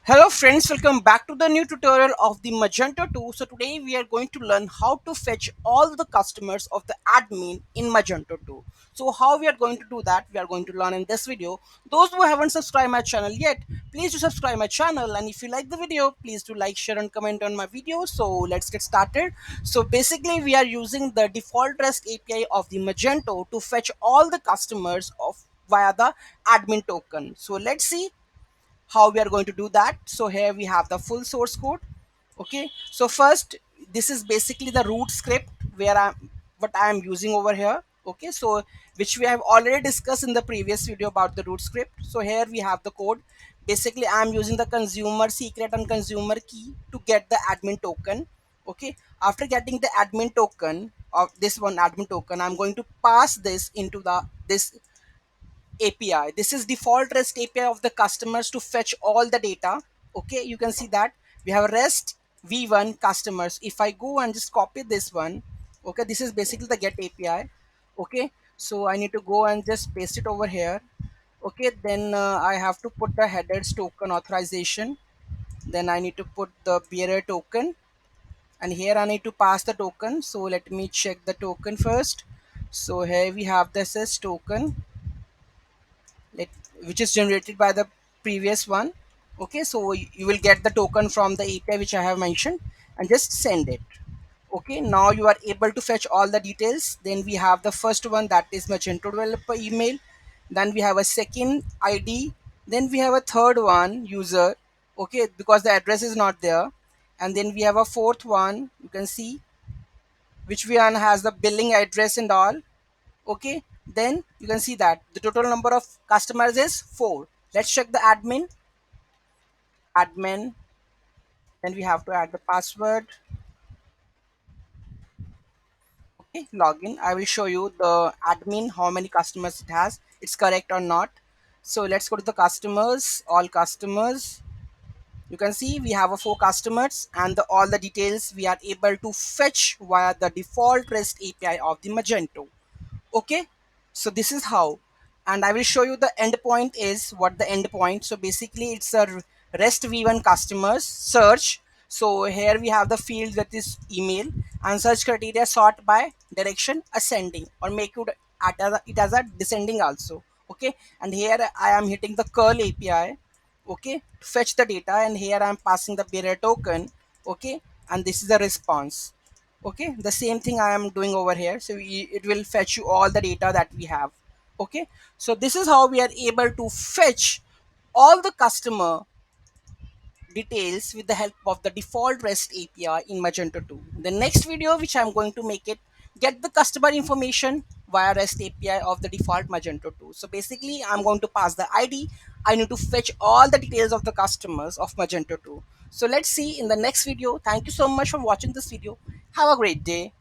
Hello friends, welcome back to the new tutorial of the Magento 2. So today we are going to learn how to fetch all the customers of the admin in Magento 2. So how we are going to do that, we are going to learn in this video. Those who haven't subscribed my channel yet, please do subscribe my channel, and if you like the video, please do like, share and comment on my video. So let's get started. So basically we are using the default REST API of the Magento to fetch all the customers of via the admin token. So let's see how we are going to do that. So here we have the full source code. Okay, so first, this is basically the root script where I am using over here. Okay, so which we have already discussed in the previous video about the root script. So here we have the code. Basically I am using the consumer secret and consumer key to get the admin token. Okay, after getting the admin token of this one admin token, I'm going to pass this into the this API. This is default REST API of the customers to fetch all the data. Okay, you can see that we have REST v1 customers. If I go and just copy this one, okay, this is basically the get API. Okay, so I need to go and just paste it over here. Okay, then I have to put the headers token authorization. Then I need to put the bearer token, and here I need to pass the token. So let me check the token first. So here we have this as token, like, which is generated by the previous one. Okay, so you will get the token from the API which I have mentioned and just send it. Okay, now you are able to fetch all the details. Then we have the first one, that is Magento developer email. Then we have a second ID. Then we have a third one, user. Okay, because the address is not there. And then we have a fourth one, you can see, which one has the billing address and all. Okay, then you can see that the total number of customers is 4. Let's check the admin. Then we have to add the password. Okay, login. I will show you the admin how many customers it has, it's correct or not. So let's go to the customers, all customers. You can see we have a 4 customers, and all the details we are able to fetch via the default REST API of the Magento. Okay, so this is how, and I will show you the endpoint is what the endpoint. So basically it's a REST v1 customers search. So here we have the field that is email, and search criteria sort by direction ascending, or make it as a descending also. Okay, and here I am hitting the curl API. Okay, to fetch the data, and here I am passing the bearer token. Okay, and this is the response. Okay, the same thing I am doing over here. So it will fetch you all the data that we have. Okay, so this is how we are able to fetch all the customer details with the help of the default REST API in Magento 2. The next video which I'm going to make it, get the customer information via REST API of the default Magento 2. So basically I'm going to pass the ID. I need to fetch all the details of the customers of Magento 2. So let's see in the next video. Thank you so much for watching this video. Have a great day.